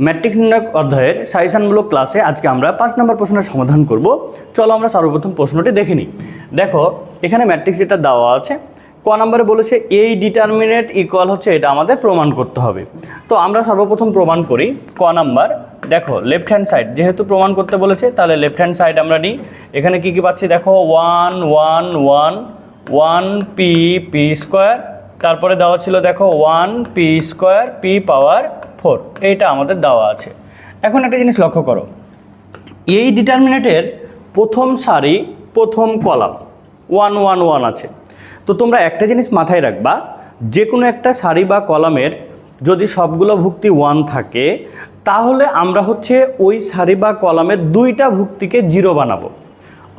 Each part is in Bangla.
ম্যাট্রিক্স নির্ণয় অধ্যায়ের সাজেশনমূলক ক্লাসে আজকে আমরা 5 নম্বর প্রশ্নের সমাধান করব। চলো আমরা সর্বপ্রথম প্রশ্নটি দেখে নিই। দেখো এখানে ম্যাট্রিক্স যেটা দেওয়া আছে, ক নম্বরে বলেছে এই ডিটারমিনেন্ট ইকুয়াল হচ্ছে, এটা আমাদের প্রমাণ করতে হবে। তো আমরা সর্বপ্রথম প্রমাণ করি ক নাম্বার। দেখো লেফট হ্যান্ড সাইড যেহেতু প্রমাণ করতে বলেছে, তাহলে লেফট হ্যান্ড সাইড আমরা নিই। এখানে কি কি পাচ্ছি দেখো, 1 1 1 1 পি পি স্কোয়ার, তারপরে দেওয়া ছিল দেখো 1 পি স্কোয়ার পি পাওয়ার 4, এইটা আমাদের দেওয়া আছে। এখন একটা জিনিস লক্ষ্য করো, এই ডিটারমিনেন্টের প্রথম সারি প্রথম কলাম 1 1 1 আছে। তো তোমরা একটা জিনিস মাথায় রাখবা, যে কোনো একটা সারি বা কলামের যদি সবগুলো ভুক্তি 1 থাকে, তাহলে আমরা হচ্ছে ওই সারি বা কলামের দুইটা ভুক্তিকে 0 বানাবো।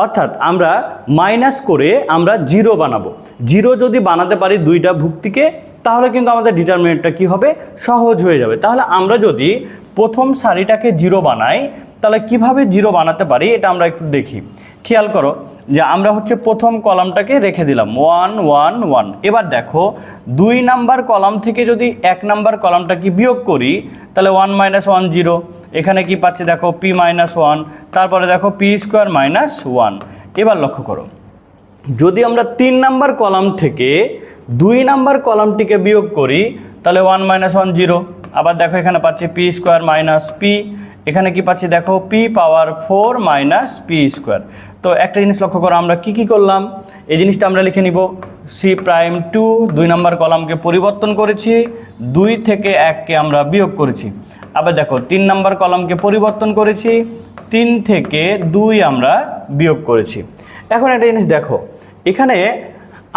অর্থাৎ আমরা মাইনাস করে আমরা 0 বানাবো। 0 যদি বানাতে পারি দুইটা ভুক্তিকে, তাহলে কিন্তু আমাদের ডিটারমিনেন্টটা কি হবে, সহজ হয়ে যাবে। তাহলে আমরা যদি প্রথম সারিটাকে 0 বানাই, তাহলে কিভাবে 0 বানাতে পারি এটা আমরা একটু দেখি। খেয়াল করো যে আমরা হচ্ছে প্রথম কলামটাকে রেখে দিলাম 1 1 1। এবার দেখো 2 নাম্বার কলাম থেকে যদি 1 নাম্বার কলামটাকে বিয়োগ করি, তাহলে 1 1 0। এখানে কি পাচ্ছি দেখো পি মাইনাস 1, তারপরে দেখো পি স্কোয়ার মাইনাস 1। এবার লক্ষ্য করো, যদি আমরা 3 নাম্বার কলাম থেকে 2 নাম্বার কলামটিকে বিয়োগ করি, তাহলে 1 1 0। আবার দেখো এখানে পাচ্ছি পি স্কোয়ার মাইনাস পি, এখানে কি পাচ্ছি দেখো পি পাওয়ার 4 মাইনাস পি স্কোয়ার। তো একটা জিনিস লক্ষ্য করো, আমরা কি করলাম, এই জিনিসটা আমরা লিখে নিব। সি প্রাইম 2, 2 নাম্বার কলামকে পরিবর্তন করেছি, 2 থেকে 1কে আমরা বিয়োগ করেছি। আবার দেখো 3 নাম্বার কলামকে পরিবর্তন করেছি, 3 থেকে 2 আমরা বিয়োগ করেছি। এখন একটা জিনিস দেখো, এখানে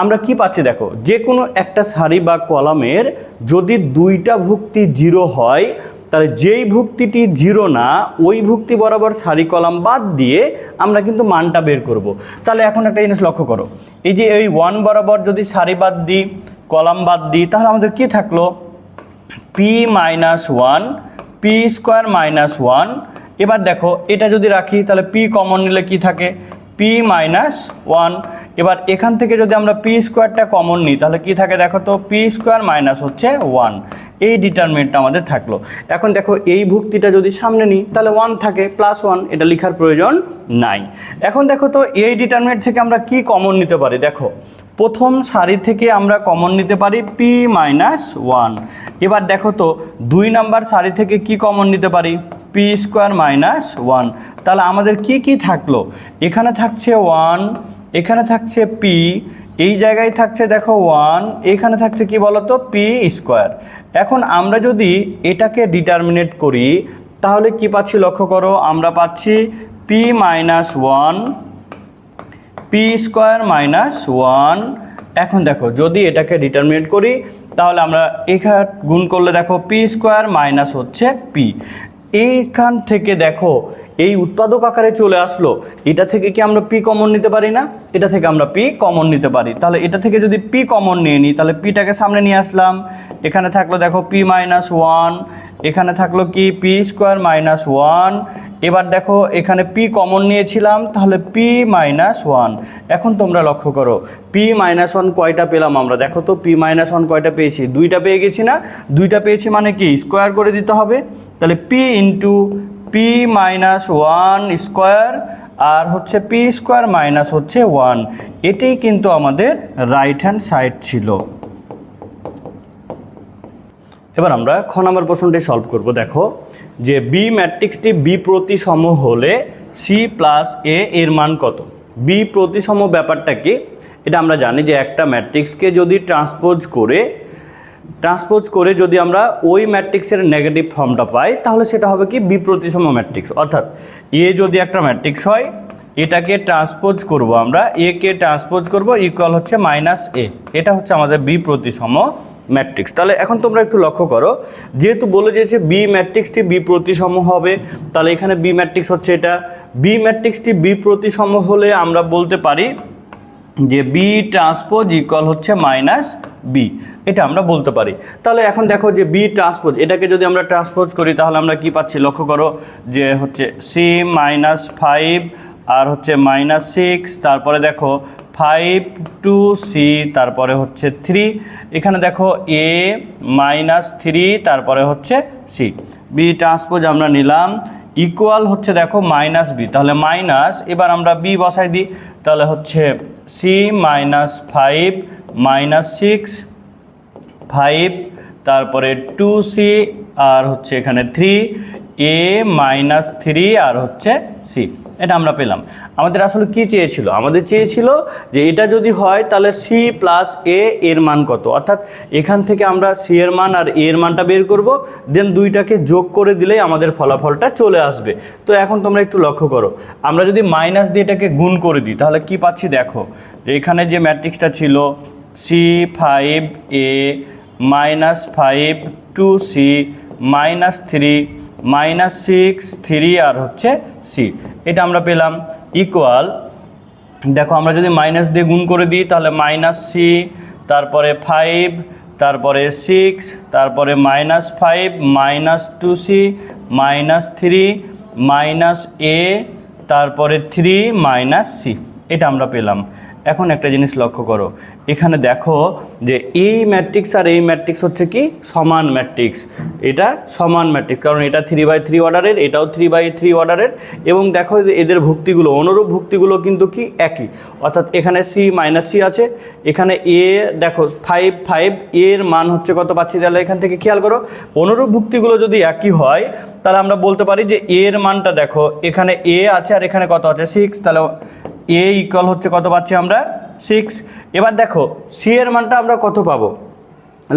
আমরা কি পাচ্ছি দেখো, যে কোনো একটা সারি বা কলামের যদি দুইটা ভুক্তি 0 হয়, তাহলে যেই ভুক্তিটি 0 না, ওই ভুক্তি বরাবর সারি কলাম বাদ দিয়ে আমরা কিন্তু মানটা বের করব। তাহলে এখন একটা জিনিস লক্ষ্য করো, এই যে এই 1 বরাবর যদি সারি বাদ দিই, কলাম বাদ দিই, তাহলে আমাদের কি থাকলো, P minus 1 P square minus 1। এবার দেখো এটা যদি রাখি, তাহলে পি কমন নিলে কি থাকে, পি মাইনাস 1। এবার এখান থেকে যদি আমরা পি স্কোয়ারটা কমন নিই, তাহলে কি থাকে দেখো তো, পি স্কোয়ার মাইনাস হচ্ছে 1। এই ডিটারমিনেন্টটা আমাদের থাকলো। এখন দেখো এই ভুক্তিটা যদি সামনে নিই, তাহলে 1 থাকে প্লাস 1, এটা লেখার প্রয়োজন নাই। এখন দেখো তো এই ডিটারমিনেন্ট থেকে আমরা কি কমন নিতে পারি, দেখো প্রথম সারি থেকে আমরা কমন নিতে পারি পি মাইনাস 1। এবার দেখো তো 2 নাম্বার সারি থেকে কি কমন নিতে পারি, পি স্কোয়ার মাইনাস 1। তাহলে আমাদের কি কি থাকলো, এখানে থাকছে 1, এখানে থাকছে পি, এই জায়গায় থাকছে দেখো 1, এখানে থাকছে কি বলতো, পি স্কোয়ার। এখন আমরা যদি এটাকে ডিটারমিনেট করি, তাহলে কি পাচ্ছি লক্ষ্য করো, আমরা পাচ্ছি P minus 1 P square minus 1। এখন দেখো যদি এটাকে ডিটারমিনেট করি, তাহলে আমরা এখানে গুণ করলে দেখো পি স্কোয়ার মাইনাস হচ্ছে পি। এইখান থেকে দেখো এই উৎপাদক আকারে চলে আসলো, এটা থেকে কি আমরা পি কমন নিতে পারি না, এটা থেকে আমরা পি কমন নিতে পারি। তাহলে এটা থেকে যদি পি কমন নিয়ে নিই, তাহলে পিটাকে সামনে নিয়ে আসলাম, এখানে থাকলো দেখো পি মাইনাস 1, এখানে থাকলো কি পি স্কোয়ার মাইনাস 1। এবার দেখো এখানে পি কমন নিয়েছিলাম, তাহলে পি মাইনাস 1। এখন তোমরা লক্ষ্য করো পি মাইনাস 1 কয়টা পেলাম আমরা, দেখো তো পি মাইনাস 1 কয়টা পেয়েছি, 2টা পেয়ে গেছি না, 2টা পেয়েছি মানে কি স্কোয়ার করে দিতে হবে। তাহলে P into P minus 1 square, আর হচ্ছে পি স্কোয়ার মাইনাস হচ্ছে 1। এটাই কিন্তু আমাদের রাইট হ্যান্ড সাইড ছিল। এবার আমরা খ নম্বর প্রশ্নটি সলভ করব। দেখো যে বি ম্যাট্রিক্সটি বি প্রতিসম হলে সি প্লাস এ এর মান কত। বি প্রতিসম ব্যাপারটা কি, এটা আমরা জানি যে একটা ম্যাট্রিক্সকে যদি ট্রান্সপোজ করে যদি আমরা ওই ম্যাট্রিক্সের নেগেটিভ ফর্মটা পাই, তাহলে সেটা হবে কি বি প্রতিসম ম্যাট্রিক্স। অর্থাৎ এ যদি একটা ম্যাট্রিক্স হয়, এটাকে ট্রান্সপোজ করব আমরা, এ কে ট্রান্সপোজ করব ইকুয়াল হচ্ছে মাইনাস এ, এটা হচ্ছে আমাদের বি প্রতিসম ম্যাট্রিক্স। তাহলে এখন তোমরা একটু লক্ষ্য করো, যেহেতু বলে দিয়েছে বি ম্যাট্রিক্সটি বি প্রতিসম হবে, তাহলে এখানে বি ম্যাট্রিক্স হচ্ছে এটা। বি ম্যাট্রিক্সটি বি প্রতিসম হলে আমরা বলতে পারি যে বি ট্রান্সপোজ ইকুয়াল হচ্ছে মাইনাস বি, এটা আমরা বলতে পারি। তাহলে এখন দেখো যে বি ট্রান্সপোজ, এটাকে যদি আমরা ট্রান্সপোজ করি, তাহলে আমরা কি পাচ্ছি লক্ষ্য করো, যে হচ্ছে সি মাইনাস 5 আর হচ্ছে মাইনাস 6, তারপরে দেখো 5 টু সি, তারপরে হচ্ছে 3, এখানে দেখো এ মাইনাস 3, তারপরে হচ্ছে সি। বি ট্রান্সপোজ আমরা নিলাম ইকুয়াল হচ্ছে দেখো মাইনাস বি, তাহলে মাইনাস, এবার আমরা বি বসাই দিই, তাহলে হচ্ছে সি মাইনাস 5 মাইনাস 6 5, তারপরে 2c আর হচ্ছে এখানে 3 a মাইনাস 3 আর হচ্ছে সি। এটা আমরা পেলাম। আমাদের আসলে কি চেয়েছিল? আমাদের চেয়েছিল যে এটা যদি হয় তাহলে সি প্লাস এ এর মান কত, অর্থাৎ এখান থেকে আমরা সি এর মান আর এর মানটা বের করব, দেন দুইটাকে যোগ করে দিলেই আমাদের ফলাফলটা চলে আসবে। তো এখন তোমরা একটু লক্ষ্য করো, আমরা যদি মাইনাস দিয়ে এটাকে গুণ করে দিই তাহলে কি পাচ্ছি দেখো, যে এখানে যে ম্যাট্রিক্সটা ছিল C5A minus 5 2C minus 3 minus 6 3 আর হচ্ছে সি, এটা আমরা পেলাম ইকুয়াল, দেখো আমরা যদি মাইনাস দিয়ে গুণ করে দিই তাহলে মাইনাস সি, তারপরে 5, তারপরে 6, তারপরে minus 5 minus 2c minus 3 minus A, তারপরে 3 মাইনাস সি, এটা আমরা পেলাম। এখন একটা জিনিস লক্ষ্য করো, এখানে দেখো যে এই ম্যাট্রিক্স আর এই ম্যাট্রিক্স হচ্ছে কি সমান ম্যাট্রিক্স, এটা সমান ম্যাট্রিক্স, কারণ এটা 3/3 অর্ডারের, এটাও 3/3 অর্ডারের, এবং দেখো এদের ভুক্তিগুলো অনুরূপ ভুক্তিগুলো কিন্তু কি একই, অর্থাৎ এখানে সি মাইনাস সি আছে, এখানে এ দেখো 5 এর মান হচ্ছে কত পাচ্ছি, তাহলে এখান থেকে খেয়াল করো অনুরূপ ভুক্তিগুলো যদি একই হয় তাহলে আমরা বলতে পারি যে এর মানটা দেখো এখানে এ আছে আর এখানে কত আছে 6, তাহলে এ ইকুয়াল হচ্ছে কত পাচ্ছি আমরা 6। এবার দেখো সি এর মানটা আমরা কত পাবো,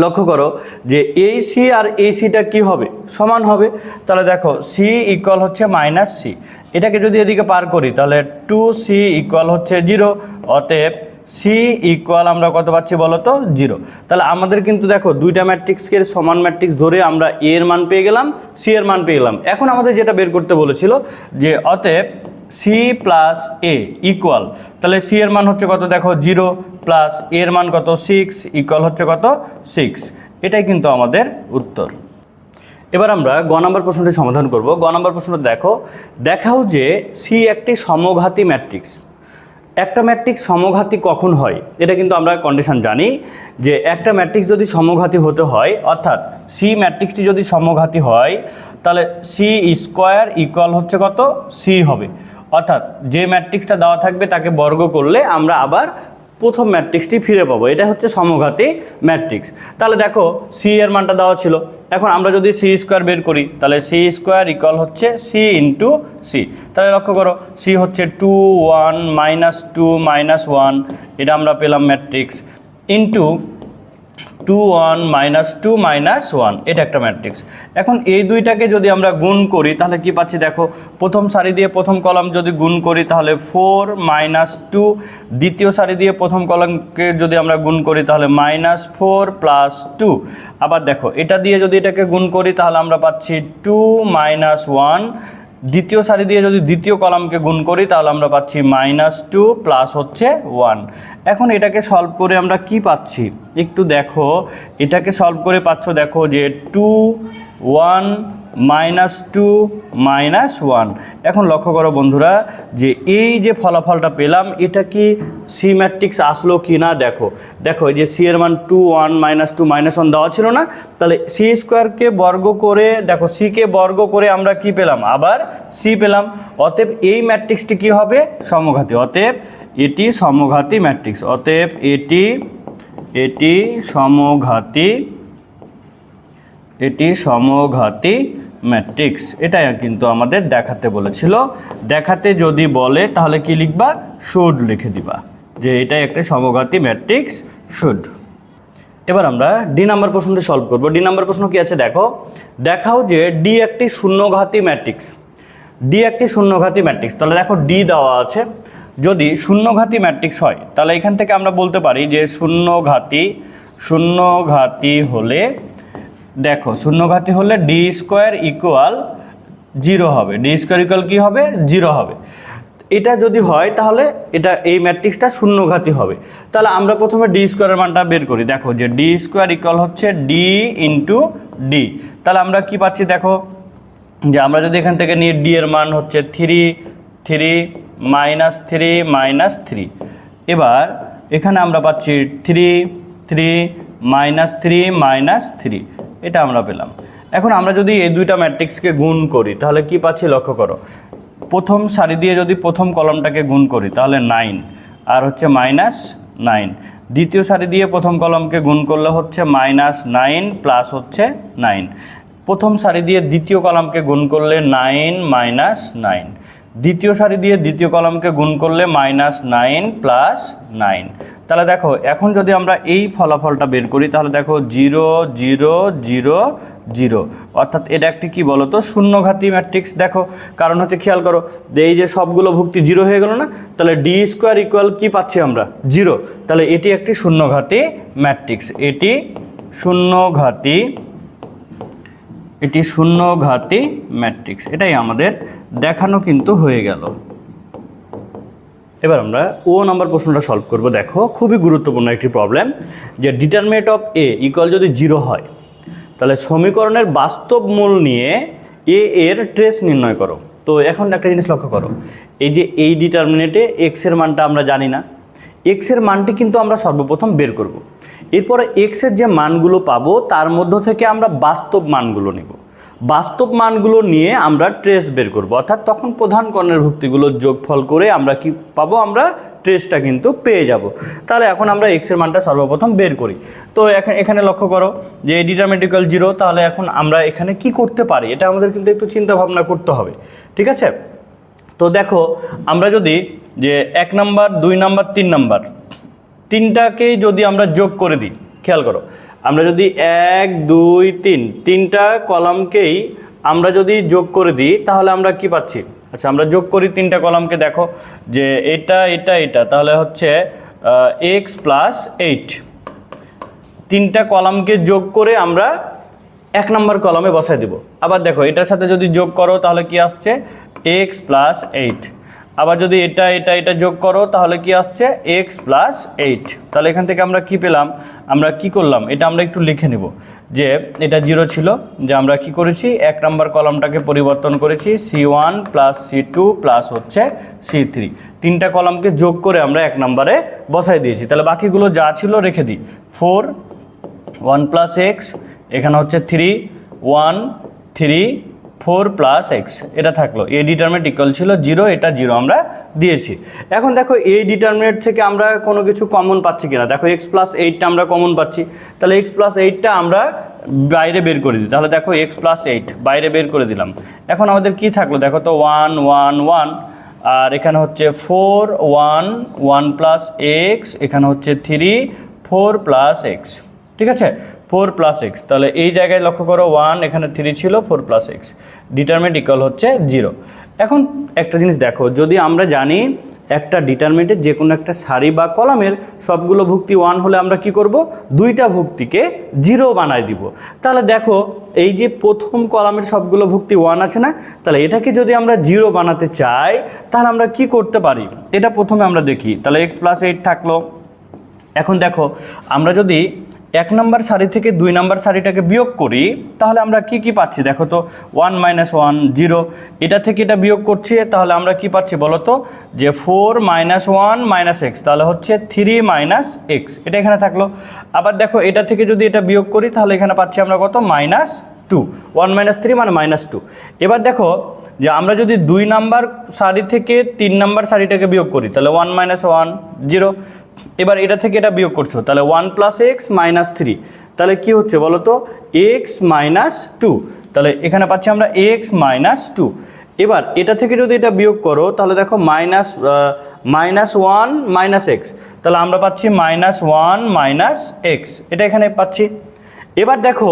লক্ষ্য করো যে এই সি আর এই সিটা কী হবে, সমান হবে, তাহলে দেখো সি ইকুয়াল হচ্ছে মাইনাস সি, এটাকে যদি এদিকে পার করি তাহলে 2c ইকুয়াল হচ্ছে 0, অতএব সি ইকুয়াল আমরা কত পাচ্ছি বলো তো 0। তাহলে আমাদের কিন্তু দেখো দুইটা ম্যাট্রিক্সকে সমান ম্যাট্রিক্স ধরে আমরা এ এর মান পেয়ে গেলাম, সি এর মান পেয়ে গেলাম। এখন আমাদের যেটা বের করতে বলেছিল যে অতএব সি প্লাস এ ইকুয়াল, তাহলে সি এর মান হচ্ছে কত দেখো 0 প্লাস এর মান কত 6 ইকুয়াল হচ্ছে কত 6, এটাই কিন্তু আমাদের উত্তর। এবার আমরা গ নম্বর প্রশ্নটি সমাধান করব। গ নম্বর প্রশ্নটা দেখো, দেখাও যে সি একটি সমঘাতী ম্যাট্রিক্স। একটা ম্যাট্রিক্স সমঘাতী কখন হয়, এটা কিন্তু আমরা কন্ডিশন জানি যে একটা ম্যাট্রিক্স যদি সমঘাতী হতে হয়, অর্থাৎ সি ম্যাট্রিক্সটি যদি সমঘাতী হয় তাহলে সি স্কোয়ার ইকুয়াল হচ্ছে কত সি হবে, অর্থাৎ যে ম্যাট্রিক্সটা দেওয়া থাকবে তাকে বর্গ করলে আমরা আবার প্রথম ম্যাট্রিক্সটি ফিরে পাবো, এটা হচ্ছে সমঘাতী ম্যাট্রিক্স। তাহলে দেখো সি এর মানটা দেওয়া ছিল, এখন আমরা যদি সি স্কোয়ার বের করি তাহলে সি স্কোয়ার ইকুয়াল হচ্ছে সি ইন্টু সি, তাহলে লক্ষ্য করো সি হচ্ছে 2 1 মাইনাস 2 মাইনাস 1, এটা আমরা পেলাম ম্যাট্রিক্স, ইন্টু 2 1 মাইনাস 2 মাইনাস 1, এটা একটা ম্যাট্রিক্স। এখন এই দুইটাকে যদি আমরা গুণ করি তাহলে কি পাচ্ছি দেখো, প্রথম সারি দিয়ে প্রথম কলাম যদি গুণ করি তাহলে 4 মাইনাস 2, দ্বিতীয় সারি দিয়ে প্রথম কলামকে যদি আমরা গুণ করি তাহলে মাইনাস 4 প্লাস 2, আবার দেখো এটা দিয়ে যদি এটাকে গুণ করি তাহলে আমরা পাচ্ছি 2 মাইনাস 1, দ্বিতীয় সারি দিয়ে যদি দ্বিতীয় কলামকে গুণ করি তাহলে আমরা পাচ্ছি মাইনাস 2 প্লাস হচ্ছে 1। এখন এটাকে সলভ করে আমরা কি পাচ্ছি একটু দেখো, এটাকে সলভ করে পাচ্ছ দেখো যে 2 1 মাইনাস 2 মাইনাস 1। এখন লক্ষ্য করো বন্ধুরা যে এই যে ফলাফলটা পেলাম এটা কি সি ম্যাট্রিক্স আসলো কি না, দেখো দেখো এই যে সি এর মান 2 1 মাইনাস 2 মাইনাস 1 দেওয়া ছিল না, তাহলে সি স্কোয়ারকে বর্গ করে দেখো সিকে বর্গ করে আমরা কি পেলাম আবার সি পেলাম, অতএব এই ম্যাট্রিক্সটি কি হবে সমঘাতী, অতএব এটি সমঘাতী ম্যাট্রিক্স, অতএব এটি সমঘাতী ম্যাট্রিক্স। এটাই কিন্তু আমাদের দেখাতে বলেছিল, দেখাতে যদি বলে তাহলে কি লিখবা শুড লিখে দিবা যে এটাই একটা সমঘাতী ম্যাট্রিক্স শুড। এবার আমরা ডি নাম্বার প্রশ্নটি সলভ করব। ডি নাম্বার প্রশ্ন কি আছে দেখো, দেখাও যে ডি একটি শূন্যঘাতী ম্যাট্রিক্স। ডি একটি শূন্যঘাতী ম্যাট্রিক্স, তাহলে দেখো ডি দেওয়া আছে, যদি শূন্যঘাতী ম্যাট্রিক্স হয় তাহলে এখান থেকে আমরা বলতে পারি যে শূন্যঘাতী হলে দেখো শূন্যঘাতী হলে ডি স্কোয়ার ইকুয়াল 0 হবে, ডি স্কোয়ার ইকুয়াল কী হবে 0 হবে। এটা যদি হয় তাহলে এটা এই ম্যাট্রিক্সটা শূন্যঘাতী হবে। তাহলে আমরা প্রথমে ডি স্কোয়ারের মানটা বের করি, দেখো যে ডি স্কোয়ার ইকুয়াল হচ্ছে ডি ইন্টু ডি, তাহলে আমরা কি পাচ্ছি দেখো যে আমরা যদি এখান থেকে নিই ডি এর মান হচ্ছে 3 মাইনাস 3 মাইনাস 3, এবার এখানে আমরা পাচ্ছি 3 মাইনাস 3 মাইনাস 3, এটা আমরা পেলাম। এখন আমরা যদি এই দুইটা ম্যাট্রিক্সকে গুণ করি তাহলে কি পাচ্ছি লক্ষ্য করো, প্রথম সারি দিয়ে যদি প্রথম কলামটাকে গুণ করি তাহলে 9 আর হচ্ছে -9, দ্বিতীয় সারি দিয়ে প্রথম কলামকে গুণ করলে হচ্ছে -9 প্লাস হচ্ছে 9, প্রথম সারি দিয়ে দ্বিতীয় কলামকে গুণ করলে 9 -9, দ্বিতীয় সারি দিয়ে দ্বিতীয় কলামকে গুণ করলে -9 প্লাস 9। তাহলে দেখো এখন যদি আমরা এই ফলাফলটা বের করি তাহলে দেখো 0 0 0 0, অর্থাৎ এটা একটি কি বলতো শূন্যঘাতী ম্যাট্রিক্স। দেখো কারণ হচ্ছে খেয়াল করো যে এই যে সবগুলো ভুক্তি 0 হয়ে গেল না, তাহলে ডি স্কোয়ার ইকুয়াল কি পাচ্ছি আমরা 0, তাহলে এটি একটি শূন্যঘাতী ম্যাট্রিক্স, এটি শূন্যঘাতী ম্যাট্রিক্স, এটাই আমাদের দেখানো কিন্তু হয়ে গেল। এবার আমরা ও নাম্বার প্রশ্নটা সলভ করব। দেখো খুবই গুরুত্বপূর্ণ একটি প্রবলেম, যে ডিটারমিনেন্ট অফ এ ইকুয়াল যদি 0 হয় তাহলে সমীকরণের বাস্তব মূল নিয়ে এ এর ট্রেস নির্ণয় করো। তো এখন একটা জিনিস লক্ষ্য করো, এই যে এই ডিটারমিনেন্টে এক্স এর মানটা আমরা জানি না, এক্স এর মানটি কিন্তু আমরা সর্বপ্রথম বের করব। এরপরে এক্স এর যে মানগুলো পাবো তার মধ্য থেকে আমরা বাস্তব মানগুলো নেব, বাস্তব মানগুলো নিয়ে আমরা ট্রেস বের করব, অর্থাৎ তখন প্রধান কর্ণের ভুক্তিগুলোর যোগফল করে আমরা কি পাবো, আমরা ট্রেসটা কিন্তু পেয়ে যাব। তাহলে এখন আমরা এক্স এর মানটা সর্বপ্রথম বের করি। তো এখানে লক্ষ্য করো যে ডিটারমিনেন্ট ইকুয়াল 0, তাহলে এখন আমরা এখানে কি করতে পারি এটা আমাদের কিন্তু একটু চিন্তা ভাবনা করতে হবে, ঠিক আছে। তো দেখো আমরা যদি যে 1 নাম্বার 2 নাম্বার 3 নাম্বার তিনটাকেই যদি আমরা যোগ করে দিই, খেয়াল করো আমরা যদি 1 2 3 তিনটা কলামকেই আমরা যদি যোগ করে দিই তাহলে আমরা কি পাচ্ছি, আচ্ছা আমরা যোগ করি তিনটা কলামকে, দেখো যে এটা এটা এটা তাহলে হচ্ছে x + 8, তিনটা কলামকে যোগ করে আমরা 1 নাম্বার কলামে বসাই দেব। আবার দেখো এটার সাথে যদি যোগ করো তাহলে কি আসছে x + 8, আবার যদি এটা এটা এটা যোগ করো তাহলে কি আসছে x + 8। তাহলে এখান থেকে আমরা কি পেলাম, আমরা কি করলাম এটা আমরা একটু লিখে নিব, যে এটা 0 ছিল, যে আমরা কি করেছি 1 নাম্বার কলামটাকে পরিবর্তন করেছি C1 + C2 প্লাস হচ্ছে C3, তিনটা কলামকে যোগ করে আমরা 1 নাম্বারে বসাই দিয়েছি। তাহলে বাকিগুলো যা ছিল রেখে দিই, 4 1 + x, এখানে হচ্ছে 3 1 3 4 + x, এটা থাকলো। এ ডিটারমিনেন্ট ইকুয়াল ছিল 0, এটা 0 আমরা দিয়েছি। এখন দেখো এই ডিটারমিনেন্ট থেকে আমরা কোনো কিছু কমন পাচ্ছি কিনা, দেখো x + 8টা আমরা কমন পাচ্ছি, তাহলে x + 8টা আমরা বাইরে বের করে দিই, তাহলে দেখো x + 8 বাইরে বের করে দিলাম। এখন আমাদের কি থাকলো, দেখো তো 1 1 1, আর এখানে হচ্ছে 4 1 1 + x, এখানে হচ্ছে 3 4 + x, ঠিক আছে 4 + x, তাহলে এই জায়গায় লক্ষ্য করো 1 এখানে 3 ছিল 4 + x, ডিটারমিনেন্ট ইকুয়াল হচ্ছে 0। এখন একটা জিনিস দেখো, যদি আমরা জানি একটা ডিটারমিনেন্টের যে কোনো একটা সারি বা কলামের সবগুলো ভুক্তি 1 হলে আমরা কি করব, দুইটা ভুক্তিকে 0 বানাই দিব। তাহলে দেখো এই যে প্রথম কলামের সবগুলো ভুক্তি 1 আছে না, তাহলে এটাকে যদি আমরা 0 বানাতে চাই তাহলে আমরা কি করতে পারি, এটা প্রথমে আমরা দেখি। তাহলে x + 8 থাকলো। এখন দেখো আমরা যদি 1 নাম্বার সারি থেকে 2 নাম্বার সারিটাকে বিয়োগ করি তাহলে আমরা কি কি পাচ্ছি, দেখো তো 1 - 1 0, এটা থেকে এটা বিয়োগ করছি তাহলে আমরা কি পাচ্ছি বলো তো, যে 4 - 1 - x, তাহলে হচ্ছে 3 - x, এটা এখানে থাকলো। আবার দেখো এটা থেকে যদি এটা বিয়োগ করি তাহলে এখানে পাচ্ছি আমরা কত, -2, 1 - 3 মানে -2। এবার দেখো যে আমরা যদি 2 নাম্বার সারি থেকে 3 নাম্বার সারিটাকে বিয়োগ করি তাহলে 1 - 1 0, এবার এটা থেকে এটা বিয়োগ করছো তাহলে 1 + x - 3, তাহলে কি হচ্ছে বলো তো x - 2, তাহলে এখানে পাচ্ছি আমরা x - 2। এবার এটা থেকে যদি এটা বিয়োগ করো তাহলে দেখো -1 - x, তাহলে আমরা পাচ্ছি -1 - x, এটা এখানে পাচ্ছি। এবার দেখো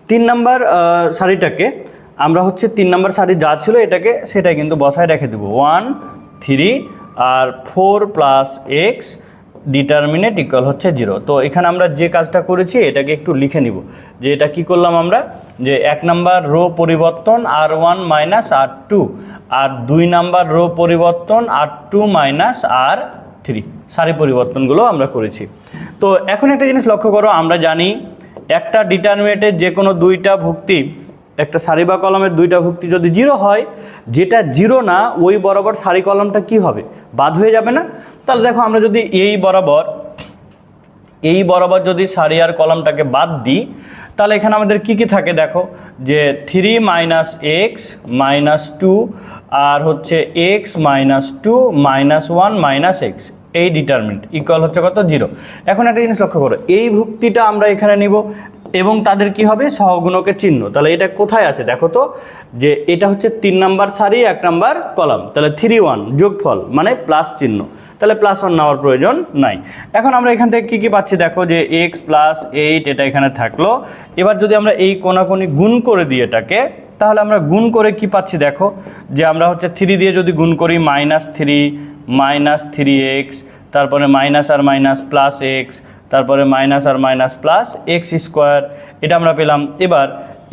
3 নাম্বার সারিটাকে আমরা হচ্ছে 3 নাম্বার সারি যা ছিল এটাকে সেটাই কিন্তু বসায় রেখে দেবো, 1 3 আর 4 + x, ডিটারমিনেন্ট ইকুয়াল হচ্ছে 0। তো এখানে আমরা যে কাজটা করেছি এটাকে একটু লিখে নিব, যে এটা কি করলাম আমরা, যে 1 নাম্বার রো পরিবর্তন r1 - r2, আর 2 নাম্বার রো পরিবর্তন r2 - r3, সারি পরিবর্তনগুলো আমরা করেছি। তো এখন একটা জিনিস লক্ষ্য করো, আমরা জানি একটা ডিটারমিনেন্টের যে কোনো দুইটা ভুক্তি, একটা সারি বা কলামের দুইটা ভুক্তি যদি 0 হয়, যেটা 0 না ওই বরাবর সারি কলামটা কি হবে, বাদ হয়ে যাবে না। তাহলে দেখো আমরা যদি এই বরাবর এই বরাবর যদি সারি আর কলামটাকে বাদ দিই তাহলে এখানে আমাদের কি কি থাকে দেখো, যে 3 - x - 2 আর হচ্ছে x - 2 - 1 - x, এই ডিটারমিনেন্ট ইকুয়াল হচ্ছে কত 0। এখন একটা জিনিস লক্ষ্য করো, এই ভুক্তিটা আমরা এখানে নিব এবং তাদের কি হবে সহগুণকের চিহ্ন। তাহলে এটা কোথায় আছে দেখো তো, যে এটা হচ্ছে 3 নাম্বার সারি 1 নাম্বার কলাম, তাহলে 3 1 যোগফল মানে প্লাস চিহ্ন, তাহলে +1 নেওয়ার প্রয়োজন নাই। এখন আমরা এখান থেকে কি পাচ্ছি দেখো, যে x + 8 এটা এখানে থাকলো। এবার যদি আমরা এই কোণাকোণি গুণ করে দিই এটাকে, তাহলে আমরা গুণ করে কি পাচ্ছি দেখো, যে আমরা হচ্ছে 3 দিয়ে যদি গুণ করি -3 - 3x, তারপরে মাইনাস আর মাইনাস প্লাস এক্স, তারপরে মাইনাস আর মাইনাস প্লাস এক্স স্কোয়ার, এটা আমরা পেলাম। এবার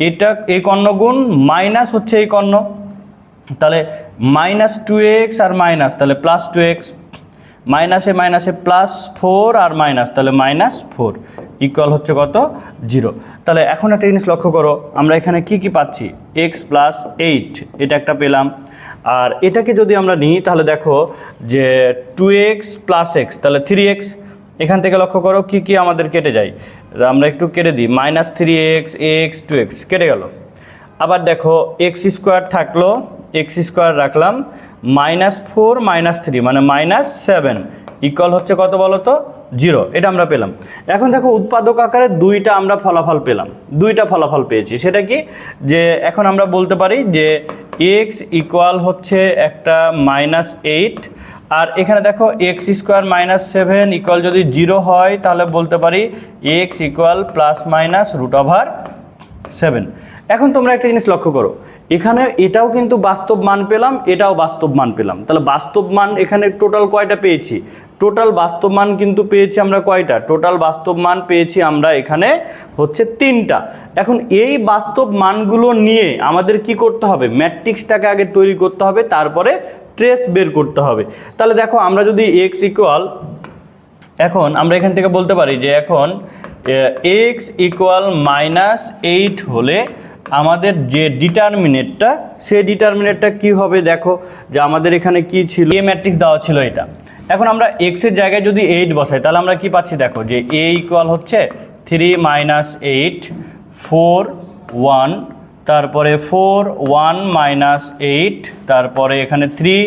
এটা এই কর্ণ গুণ মাইনাস হচ্ছে এই কর্ণ, তাহলে -2x আর মাইনাস, তাহলে +2x, মাইনাসে মাইনাসে +4 আর মাইনাস, তাহলে -4 ইকুয়াল হচ্ছে কত 0। তাহলে এখন একটা জিনিস লক্ষ্য করো, আমরা এখানে কি কি পাচ্ছি, x + 8 এটা একটা পেলাম। আর এটাকে যদি আমরা নিই তাহলে দেখো যে 2x + x, তাহলে 3x। এখান থেকে লক্ষ্য করো কি কি আমাদের কেটে যায়, আমরা একটু কেটে দিই, -3x, x 2x কেটে গেল। আবার দেখো x² থাকলো, x² রাখলাম, -4 - 3 মানে -7 ইকুয়াল হচ্ছে কত বলো তো 0, এটা আমরা পেলাম। এখন দেখো উৎপাদক আকারে দুইটা আমরা ফলাফল পেলাম, দুইটা ফলাফল পেয়েছি। সেটা কি, যে এখন আমরা বলতে পারি যে x ইকুয়াল হচ্ছে একটা -8, আর এখানে দেখো x² - 7 ইকুয়াল যদি 0 হয় তাহলে বলতে পারি x ইকুয়াল ±√7। এখন তোমরা একটা জিনিস লক্ষ্য করো, এখানে এটাও কিন্তু বাস্তব মান পেলাম, এটাও বাস্তব মান পেলাম। তাহলে বাস্তব মান এখানে টোটাল কয়টা পেয়েছি, টোটাল বাস্তব মান কিন্তু পেয়েছি আমরা কয়টা, টোটাল বাস্তব মান পেয়েছি আমরা এখানে হচ্ছে 3টা। এখন এই বাস্তব মানগুলো নিয়ে আমাদের কি করতে হবে, ম্যাট্রিক্সটাকে আগে তৈরি করতে হবে, তারপরে ট্রেস বের করতে হবে। তাহলে দেখো আমরা যদি x ইকুয়াল, এখন আমরা এখান থেকে বলতে পারি যে এখন x ইকুয়াল -8 হলে আমাদের যে ডিটারমিনেটটা, সেই ডিটারমিনেটটা কি হবে দেখো, যে আমাদের এখানে কি ছিল, এ ম্যাট্রিক্স দেওয়া ছিল এটা। এখন আমরা x এর জায়গায় যদি 8 বসাই তাহলে আমরা কি পাচ্ছি দেখো, যে a ইকুয়াল হচ্ছে 3 - 8 4 1, তারপরে 4 1 - 8, তারপরে এখানে 3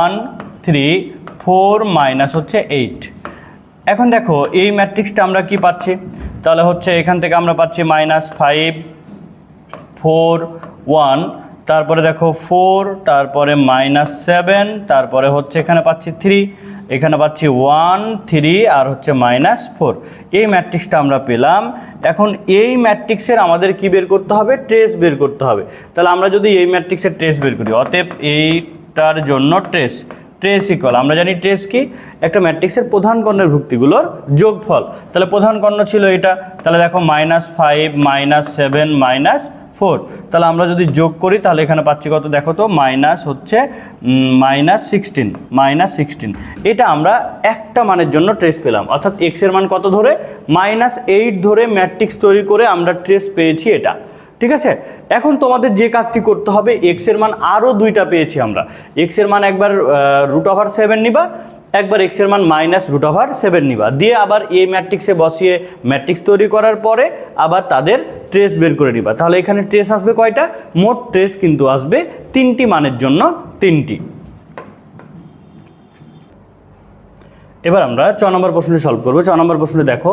1 3 4 মাইনাস হচ্ছে 8। এখন দেখো এই ম্যাট্রিক্সটা আমরা কি পাচ্ছি, তাহলে হচ্ছে এখান থেকে আমরা পাচ্ছি -5 4 1, তারপরে দেখো 4, তারপরে -7, তারপরে হচ্ছে এখানে পাচ্ছি 3, এখানে পাচ্ছি 1 3 আর হচ্ছে -4। এই ম্যাট্রিক্সটা আমরা পেলাম। এখন এই ম্যাট্রিক্সের আমাদের কি বের করতে হবে, ট্রেস বের করতে হবে। তাহলে আমরা যদি এই ম্যাট্রিক্সের ট্রেস বের করি, অতএব এইটার জন্য ট্রেস ইকুয়াল, আমরা জানি ট্রেস কি, একটা ম্যাট্রিক্সের প্রধান কর্ণের ভুক্তিগুলোর যোগফল। তাহলে প্রধান কর্ণ ছিল এটা, তাহলে দেখো -5 -7 -4, তাহলে আমরা যদি যোগ করি তাহলে এখানে পাচ্ছি কত দেখো তো, -16। এটা আমরা একটা মানের জন্য ট্রেস পেলাম, অর্থাৎ x এর মান কত ধরে, -8 ধরে ম্যাট্রিক্স তৈরি করে আমরা ট্রেস পেয়েছি এটা। ঠিক আছে, এখন তোমাদের যে কাজটি করতে হবে, x এর মান আরও দুইটা পেয়েছি আমরা, x এর মান একবার √7 নিবা, একবার x এর মান -√7 নিবা, দিয়ে আবার এই ম্যাট্রিক্সে বসিয়ে ম্যাট্রিক্স তৈরি করার পরে আবার তাদের ট্রেস বের করে নিবা। তাহলে এখানে ট্রেস আসবে কয়টা, মোট ট্রেস কিন্তু আসবে 3টি মানের জন্য 3টি। এবার আমরা 6 নম্বর প্রশ্নটি সলভ করবো। 6 নম্বর প্রশ্নে দেখো,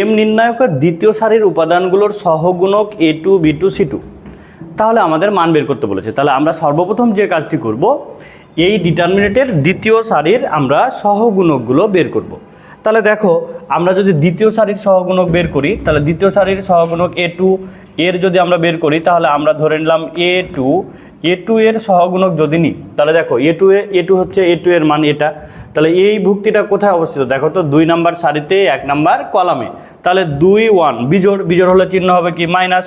এম নির্ণায়কের দ্বিতীয় সারির উপাদানগুলোর সহগুণক a2 b2 c2, তাহলে আমাদের মান বের করতে বলেছে। তাহলে আমরা সর্বপ্রথম যে কাজটি করব, এই ডিটারমিনেটের দ্বিতীয় সারির আমরা সহগুণকগুলো বের করব। তাহলে দেখো আমরা যদি দ্বিতীয় সারির সহগুণক বের করি, তাহলে দ্বিতীয় সারির সহগুণক a2 এর যদি আমরা বের করি, তাহলে আমরা ধরে নিলাম a2 এর সহগুণক যদি নিই, তাহলে দেখো a2 হচ্ছে a2 এর মান এটা। তাহলে এই ভুক্তিটা কোথায় অবস্থিত দেখো তো, 2 নাম্বার সারিতে 1 নাম্বার কলামে। তাহলে 2 1 বিজোড় হলে চিহ্ন হবে কি মাইনাস।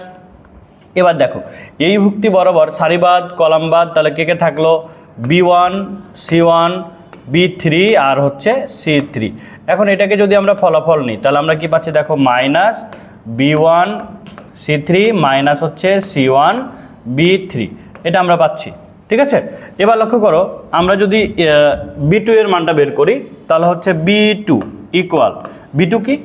এবার দেখো এই ভুক্তি বরাবর সারিবাদ কলামবাদ, তাহলে কে থাকলো, b1 c1 b3 আর হচ্ছে c3। এখন এটাকে যদি আমরা ফলাফল নিই তাহলে আমরা কি পাচ্ছি দেখো, -b1 c3 মাইনাস হচ্ছে c1 b3, এটা আমরা পাচ্ছি। ঠিক আছে, এবার লক্ষ্য করো আমরা যদি b2 এর মানটা বের করি, তাহলে হচ্ছে b2 ইকুয়াল, b2 কি,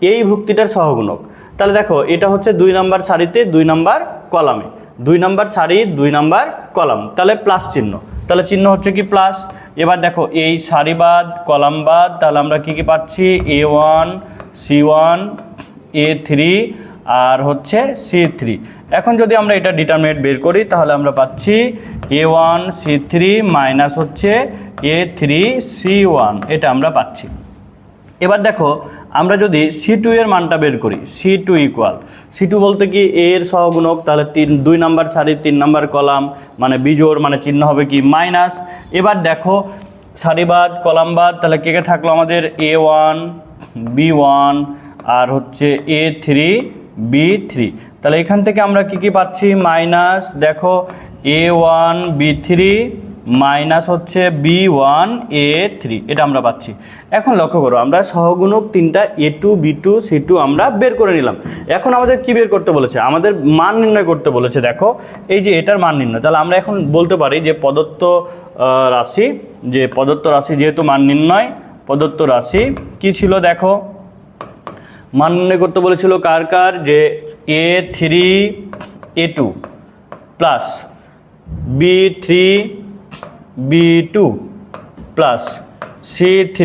এই ভুক্তিটার সহগুণক। তাহলে দেখো এটা হচ্ছে 2 নাম্বার সারিতে 2 নাম্বার কলামে, 2 নাম্বার সারি 2 নাম্বার কলাম, তাহলে প্লাস চিহ্ন, তাহলে চিহ্ন হচ্ছে কি প্লাস। এবার দেখো এই সারিবাদ কলামবাদ, তাহলে আমরা কি কি পাচ্ছি A1 C1 A3 আর হচ্ছে C3। এখন যদি আমরা এটা ডিটারমিনেন্ট বের করি তাহলে আমরা পাচ্ছি A1 C3 মাইনাস হচ্ছে A3 C1, এটা আমরা পাচ্ছি। এবার দেখো আমরা যদি C2 এর মানটা বের করি, C2 ইকুয়াল, C2 বলতে কি A এর সহগুণক, তাহলে 2 নাম্বার সারি 3 নাম্বার কলাম মানে বিজোড়, মানে চিহ্ন হবে কি মাইনাস। এবার দেখো সারিবাদ কলামবাদ, তাহলে কে কে থাকলো আমাদের A1 B1 আর হচ্ছে A3 B3, তাহলে এখান থেকে আমরা কি কি পাচ্ছি মাইনাস, দেখো A1 B3 মাইনাস হচ্ছে B1 A3, এটা আমরা পাচ্ছি। এখন লক্ষ্য করো আমরা সহগুণক তিনটা A2 B2 C2 আমরা বের করে নিলাম। এখন আমাদের কি বের করতে বলেছে, আমাদের মান নির্ণয় করতে বলেছে। দেখো এই যে এটার মান নির্ণয়, তাহলে আমরা এখন বলতে পারি যে প্রদত্ত রাশি যেহেতু মান নির্ণয়, প্রদত্ত রাশি কি ছিল, দেখো মান নির্ণয় করতে বলেছিল কার কার, যে A3 A2 plus B3 B2 plus C3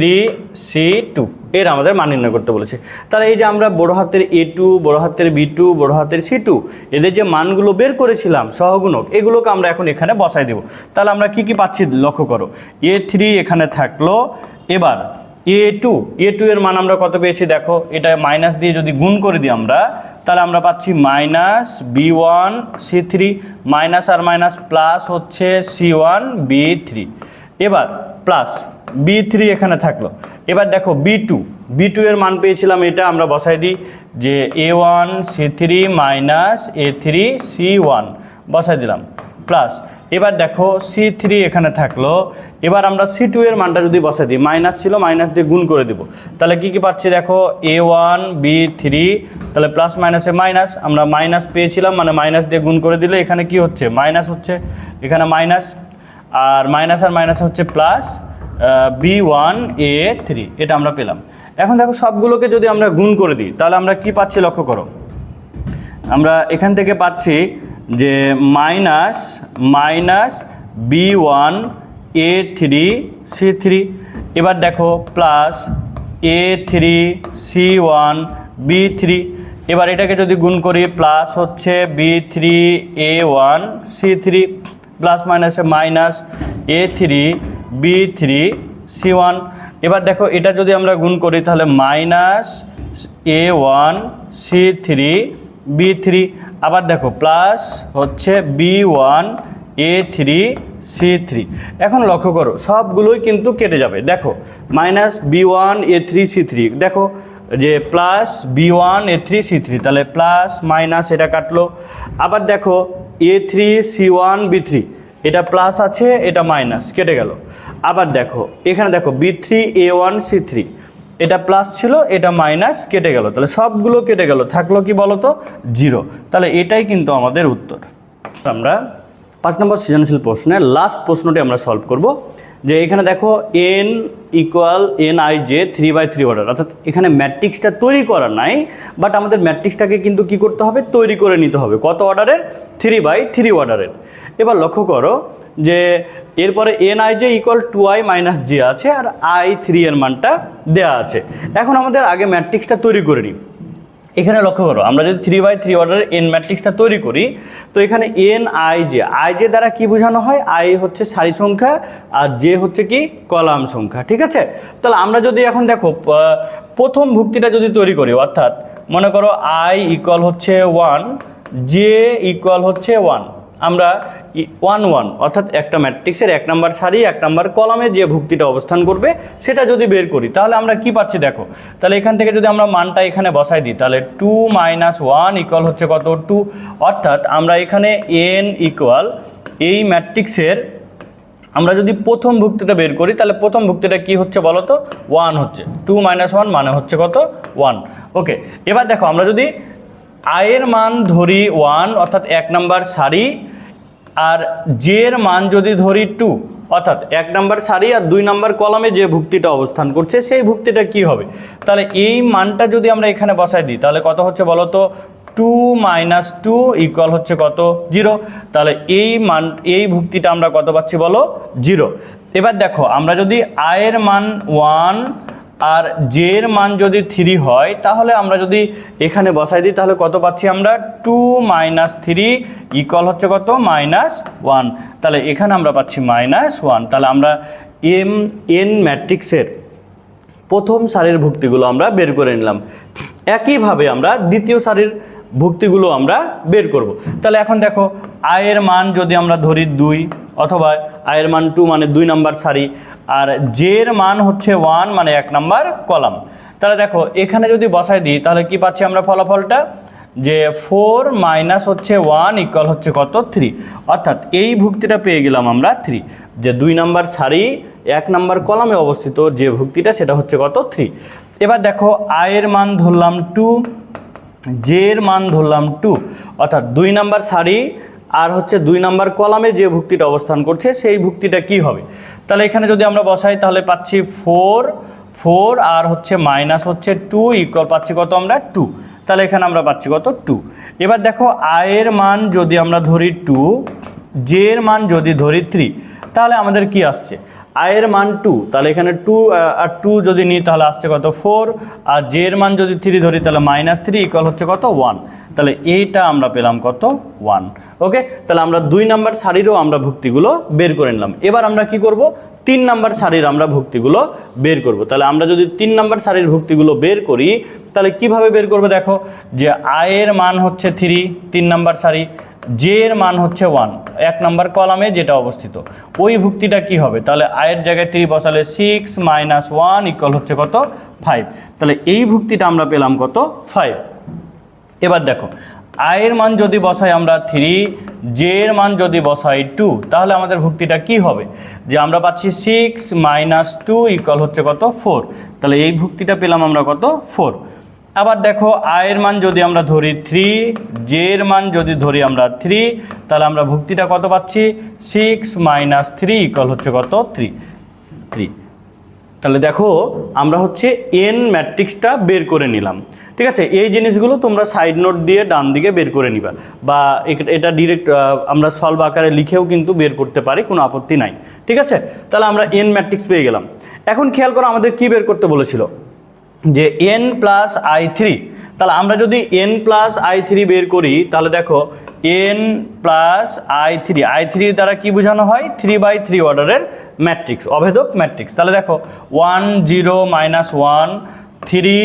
C2, এর আমাদের মান নির্ণয় করতে বলেছে। তাহলে এই যে আমরা বড় হাতের A2 বড় হাতের B2 বড় হাতের C2 এদের যে মানগুলো বের করেছিলাম সহগুণক, এগুলোকে আমরা এখন এখানে বসাই দেব। তাহলে আমরা কি কি পাচ্ছি লক্ষ্য করো, A3 এখানে থাকলো, এবার A2 এর মান আমরা কত পেয়েছি, দেখো এটা মাইনাস দিয়ে যদি গুণ করে দিই আমরা, তাহলে আমরা পাচ্ছি মাইনাস B1 C3 মাইনাস আর মাইনাস প্লাস হচ্ছে C1 B3, এবার প্লাস B3 এখানে থাকলো। এবার দেখো B2 এর মান পেয়েছিলাম, এটা আমরা বসাই দিই যে A1 C3 minus A3 C1 বসাই দিলাম প্লাস। এবার দেখো C3 এখানে থাকলো, এবার আমরা C2 এর মানটা যদি বসাই দিই, মাইনাস ছিল মাইনাস দিয়ে গুণ করে দেব, তাহলে কি কি পাচ্ছি দেখো A1 B3, তাহলে প্লাস মাইনাসে মাইনাস, আমরা মাইনাস পেয়েছিলাম মানে মাইনাস দিয়ে গুণ করে দিলে এখানে কি হচ্ছে মাইনাস হচ্ছে, এখানে মাইনাস আর মাইনাস হচ্ছে প্লাস B1 A3, এটা আমরা পেলাম। এখন দেখো সবগুলোকে যদি আমরা গুণ করে দিই তাহলে আমরা কি পাচ্ছি লক্ষ্য করো, আমরা এখান থেকে পাচ্ছি যে মাইনাস B1 A3 C3, এবার দেখো প্লাস A3 C1 B3, এবার এটাকে যদি গুণ করি প্লাস হচ্ছে B3 A1 C3 প্লাস মাইনাসে মাইনাস A3 B3 C1, এবার দেখো এটা যদি আমরা গুণ করি তাহলে মাইনাস A1 C3 B3, আবার দেখো প্লাস হচ্ছে B1 A3 C3। এখন লক্ষ্য করো সবগুলোই কিন্তু কেটে যাবে, দেখো মাইনাস B1 A3 C3, দেখো যে প্লাস B1 A3 C3, তাহলে প্লাস মাইনাস এটা কাটলো। আবার দেখো A3 C1 B3, এটা প্লাস আছে এটা মাইনাস কেটে গেল। আবার দেখো এখানে দেখো B3 A1 C3, এটা প্লাস ছিল এটা মাইনাস কেটে গেল, তাহলে সবগুলো কেটে গেল, থাকলো কি বলতো 0। তাহলে এটাই কিন্তু আমাদের উত্তর। আমরা 5 নম্বর সৃজনশীল প্রশ্নের লাস্ট প্রশ্নটি আমরা সলভ করব, যে এখানে দেখো n ইকুয়াল Nij 3/3 অর্ডার, অর্থাৎ এখানে ম্যাট্রিক্সটা তৈরি করা নাই, বাট আমাদের ম্যাট্রিক্সটাকে কিন্তু কি করতে হবে, তৈরি করে নিতে হবে। কত অর্ডারের, 3/3 অর্ডারের। এবার লক্ষ্য করো যে এরপরে Nij equal 2i minus j আছে আর i3 এর মানটা দেয়া আছে। এখন আমাদের আগে ম্যাট্রিক্সটা তৈরি করে নিই। এখানে লক্ষ্য করো আমরা যদি 3/3 অর্ডারের n ম্যাট্রিক্সটা তৈরি করি, তো এখানে Nij দ্বারা কি বোঝানো হয়, i হচ্ছে সারি সংখ্যা আর j হচ্ছে কি কলাম সংখ্যা, ঠিক আছে। তাহলে আমরা যদি এখন দেখো প্রথম ভুক্তিটা যদি তৈরি করি, অর্থাৎ মনে করো i ইকুয়াল হচ্ছে 1 j ইকুয়াল হচ্ছে 1, আমরা 1 1 অর্থাৎ একটা ম্যাট্রিক্সের 1 নম্বর সারি 1 নম্বর কলামে যে ভুক্তিটা অবস্থান করবে সেটা যদি বের করি তাহলে আমরা কি পাচ্ছি দেখো। তাহলে এখান থেকে যদি আমরা মানটা এখানে বসাই দিই তাহলে 2 - 1 ইকুয়াল হচ্ছে কত 2, অর্থাৎ আমরা এখানে n ইকুয়াল এই ম্যাট্রিক্সের আমরা যদি প্রথম ভুক্তিটা বের করি তাহলে প্রথম ভুক্তিটা কি হচ্ছে বলো তো 1 হচ্ছে, 2 - 1 মানে হচ্ছে কত 1। ওকে, এবার দেখো আমরা যদি i এর মান ধরি 1 অর্থাৎ 1 নম্বর সারি আর j এর মান যদি ধরি 2, অর্থাৎ 1 নাম্বার সারি আর 2 নাম্বার কলামে যে ভুক্তিটা অবস্থান করছে সেই ভুক্তিটা কি হবে, তাহলে এই মানটা যদি আমরা এখানে বসাই দিই তাহলে কত হচ্ছে বলো তো, 2 - 2 ইকুয়াল হচ্ছে কত, 0। তাহলে এই ভুক্তিটা আমরা কত পাচ্ছি বলো, 0। এবার দেখো আমরা যদি আই এর মান 1 আর জে এর মান যদি 3 হয় তাহলে আমরা যদি এখানে বসাই দিই তাহলে কত পাচ্ছি আমরা, 2 - 3 ইকুয়াল হচ্ছে কত, -1। তাহলে এখানে আমরা পাচ্ছি -1। তাহলে আমরা এন ম্যাট্রিক্সের প্রথম সারির ভুক্তিগুলো আমরা বের করে নিলাম। একইভাবে আমরা দ্বিতীয় সারির ভুক্তিগুলো আমরা বের করব। তাহলে এখন দেখো আয়ের মান যদি আমরা ধরি 2 অথবা আয়ের মান 2 মানে 2 নাম্বার সারি, আর জে এর মান হচ্ছে 1 মানে 1 নাম্বার কলাম। তাহলে দেখো এখানে যদি বসাই দিই তাহলে কি পাচ্ছি আমরা ফলাফলটা, যে 4 - হচ্ছে 1 ইকুয়াল হচ্ছে কত, 3। অর্থাৎ এই ভুক্তিটা পেয়ে গেলাম আমরা 3, যে 2 নাম্বার সারি 1 নাম্বার কলামে অবস্থিত যে ভুক্তিটা সেটা হচ্ছে কত, 3। এবার দেখো আয়ের মান ধরলাম 2, জে এর মান ধরলাম 2, অর্থাৎ 2 নাম্বার সারি আর হচ্ছে 2 নাম্বার কলামে যে ভুক্তিটা অবস্থান করছে সেই ভুক্তিটা কি হবে। তাহলে এখানে যদি আমরা বসাই তাহলে পাচ্ছি 4 আর হচ্ছে মাইনাস হচ্ছে 2 ইকুয়াল পাচ্ছি কত আমরা, 2। তাহলে এখানে আমরা পাচ্ছি কত, 2। এবার দেখো আয়ের মান যদি আমরা ধরি 2, জে এর মান যদি ধরি 3, তাহলে আমাদের কি আসছে, আয়ের মান 2, তাহলে এখানে 2 আর 2 যদি নিই তাহলে আসছে কত, 4। আর জে এর মান যদি 3 ধরি তাহলে -3 ইকুয়াল হচ্ছে কত, 1। তাহলে এইটা আমরা পেলাম কত, 1। ওকে, তাহলে আমরা 2 নাম্বার সারিরও আমরা ভুক্তিগুলো বের করে নিলাম। এবার আমরা কি করব, 3 নাম্বার সারির আমরা ভুক্তিগুলো বের করব। তাহলে আমরা যদি 3 নাম্বার সারির ভুক্তিগুলো বের করি তাহলে কিভাবে বের করব, দেখো যে আয়ের মান হচ্ছে 3 নাম্বার সারি, জে এর মান হচ্ছে 1 1 নাম্বার কলামে যেটা অবস্থিত, ওই ভুক্তিটা কি হবে, তাহলে আয়ের জায়গায় 3 বসালে 6 - 1 ইকুয়াল হচ্ছে কত, 5। তাহলে এই ভুক্তিটা আমরা পেলাম কত, 5। এবার দেখো আয়ের মান যদি বসাই আমরা 3, জে এর মান যদি বসাই 2, তাহলে আমাদের ভুক্তিটা কি হবে, যে আমরা পাচ্ছি 6 - 2 ইকুয়াল হচ্ছে কত, 4। তাহলে এই ভুক্তিটা পেলাম আমরা কত, 4। আবার দেখো আয়ের মান যদি আমরা ধরি 3, জে এর মান যদি ধরি আমরা 3, তাহলে আমরা ভুক্তিটা কত পাচ্ছি, 6 - 3 ইকুয়াল হচ্ছে কত, 3। তাহলে দেখো আমরা হচ্ছে এন ম্যাট্রিক্সটা বের করে নিলাম। ঠিক আছে, এই জিনিসগুলো তোমরা সাইড নোট দিয়ে ডান দিকে বের করে নিবা, বা এটা ডিরেক্ট আমরা সলভ আকারে লিখেও কিন্তু বের করতে পারি, কোনো আপত্তি নাই। ঠিক আছে, তাহলে আমরা এন ম্যাট্রিক্স পেয়ে গেলাম। এখন খেয়াল করো আমাদের কি বের করতে বলেছিল, যে n + i3। তাহলে আমরা যদি n + i3 বের করি তাহলে দেখো n + i3 দ্বারা কি বোঝানো হয়, 3/3 অর্ডারের ম্যাট্রিক্স, অভেদক ম্যাট্রিক্স। তাহলে দেখো 1 0 - 1 3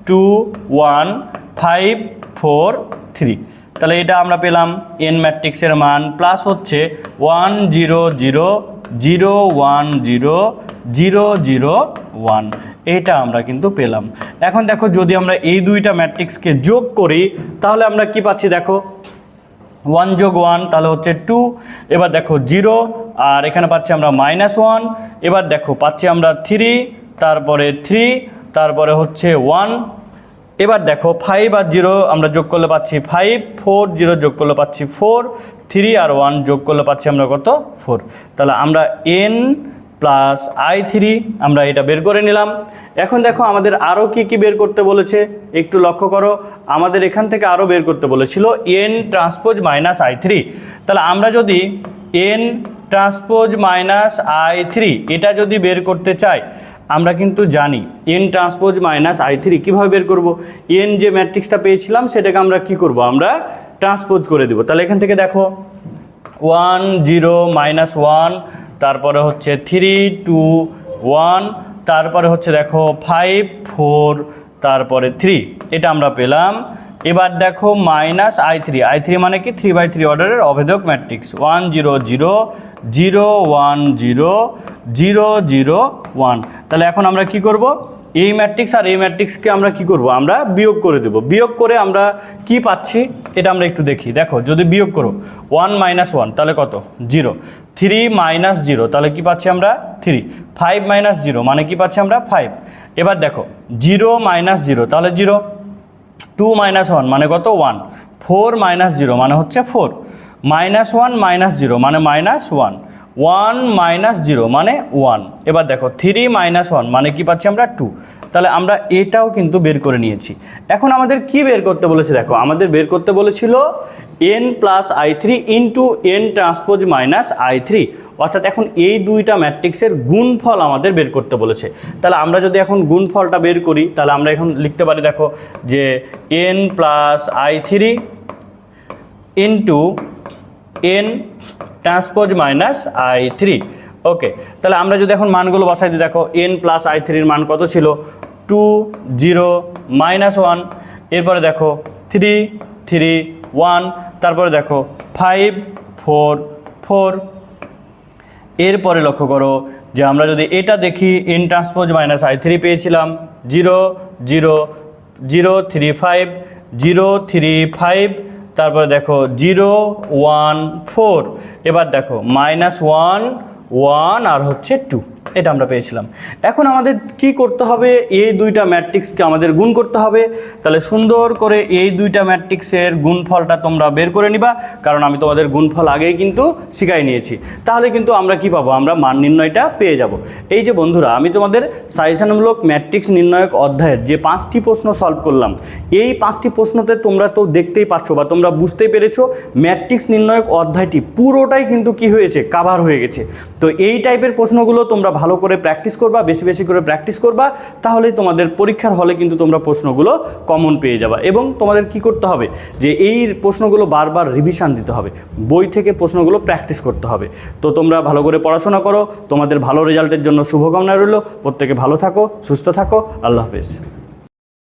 2 1 5 4 3। তাহলে এটা আমরা পেলাম n ম্যাট্রিক্সের মান, প্লাস হচ্ছে 1 0 0 0 1 0 0 0 1, এটা আমরা কিন্তু পেলাম। এখন দেখো যদি আমরা এই দুইটা ম্যাট্রিক্সকে যোগ করি তাহলে আমরা কি পাচ্ছি, দেখো 1 + 1 তাহলে হচ্ছে 2। এবার দেখো 0 আর এখানে পাচ্ছি আমরা -1। এবার দেখো পাচ্ছি আমরা 3, তারপরে 3, তারপরে হচ্ছে 1। এবার দেখো 5 আর 0 আমরা যোগ করলে পাচ্ছি 5, 4 0 যোগ করলে পাচ্ছি 4, 3 আর 1 যোগ করলে পাচ্ছি আমরা কত, 4। তাহলে আমরা n + i3 আমরা এটা বের করে নিলাম। এখন দেখো আমাদের আরও কি বের করতে বলেছে একটু লক্ষ্য করো, আমাদের এখান থেকে আরও বের করতে বলেছিল n ট্রান্সপোজ - i3। তাহলে আমরা যদি n ট্রান্সপোজ - i3 এটা যদি বের করতে চাই, আমরা কিন্তু জানি n ট্রান্সপোজ - i3 কীভাবে বের করব। n যে ম্যাট্রিক্সটা পেয়েছিলাম সেটাকে আমরা কি করব, আমরা ট্রান্সপোজ করে দেব। তাহলে এখান থেকে দেখো 1 0 - 1, তারপরে হচ্ছে 3 2 1, তারপরে হচ্ছে দেখো 5 4, তারপরে 3, এটা আমরা পেলাম। এবার দেখো -i3 মানে কি, 3/3 অর্ডারের অভেদক ম্যাট্রিক্স, 1 0 0 0 1 0 0 0 1। তাহলে এখন আমরা কি করব, এই ম্যাট্রিক্স আর এই ম্যাট্রিক্সকে আমরা কি করব, আমরা বিয়োগ করে দেব। বিয়োগ করে আমরা কি পাচ্ছি এটা আমরা একটু দেখি। দেখো যদি বিয়োগ করো 1 - 1 তাহলে কত, 0, 3 - 0 তাহলে কি পাচ্ছি আমরা 3, 5 - 0 মানে কি পাচ্ছি আমরা 5। এবার দেখো 0 - 0 তাহলে 0, 2 - 1 মানে কত, 1, 4 - 0 মানে হচ্ছে 4, -1 - 0 মানে -1, 1 মাইনাস 0 মানে 1। এবার দেখো 3 মাইনাস 1 মানে কি পাচ্ছি আমরা 2। তাহলে আমরা এটাও কিন্তু বের করে নিয়েছি। এখন আমাদের কি বের করতে বলেছে, দেখো আমাদের বের করতে বলেছিল n plus i3 into n transpose minus i3, অর্থাৎ এখন এই দুইটা ম্যাট্রিক্সের গুণফল আমাদের বের করতে বলেছে। তাহলে আমরা যদি এখন গুণফলটা বের করি তাহলে আমরা এখন লিখতে পারি, দেখো যে n plus i3 into n transpose minus i3। ওকে, তাহলে আমরা যদি এখন মানগুলো বসাই দিই, দেখো n প্লাস i3-র মান কত ছিল 2 0 মাইনাস 1, এরপরে দেখো 3 3 1, তারপরে দেখো 5 4 4। এরপরে লক্ষ্য করো যে আমরা যদি এটা দেখি n ট্রান্সপোজ মাইনাস i3 পেয়েছিলাম 0 0 0 3 5 0 3 5, তারপরে দেখো 0 1 4। এবার দেখো মাইনাস 1 1 আর হচ্ছে 2, এটা আমরা পেয়েছিলাম। এখন আমাদের কি করতে হবে, এই দুইটা ম্যাট্রিক্সকে আমাদের গুণ করতে হবে। তাহলে সুন্দর করে এই দুইটা ম্যাট্রিক্সের গুণফলটা তোমরা বের করে নিবা, কারণ আমি তোমাদের গুণফল আগেই কিন্তু শিখাই নিয়েছি। তাহলে কিন্তু আমরা কি পাবো, আমরা মান নির্ণয়টা পেয়ে যাব। এই যে বন্ধুরা, আমি তোমাদের সাজেশনমূলক ম্যাট্রিক্স নির্ণায়ক অধ্যায়ের যে 5টি প্রশ্ন সলভ করলাম, এই 5টি প্রশ্নতে তোমরা তো দেখতেই পাচ্ছ বা তোমরা বুঝতেই পেরেছো ম্যাট্রিক্স নির্ণায়ক অধ্যায়টি পুরোটাই কিন্তু কি হয়েছে, কাভার হয়ে গেছে। তো এই টাইপের প্রশ্নগুলো তোমরা ভালো করে প্র্যাকটিস করবা, বেশি বেশি করে প্র্যাকটিস করবা, তাহলেই তোমাদের পরীক্ষার হলে কিন্তু তোমরা প্রশ্নগুলো কমন পেয়ে যাবা। এবং তোমাদের কি করতে হবে, যে এই প্রশ্নগুলো বারবার রিভিশন দিতে হবে, বই থেকে প্রশ্নগুলো প্র্যাকটিস করতে হবে। তো তোমরা ভালো করে পড়াশোনা করো, তোমাদের ভালো রেজাল্টের জন্য শুভকামনা রইল। প্রত্যেকে ভালো থাকো, সুস্থ থাকো, আল্লাহ হাফেজ।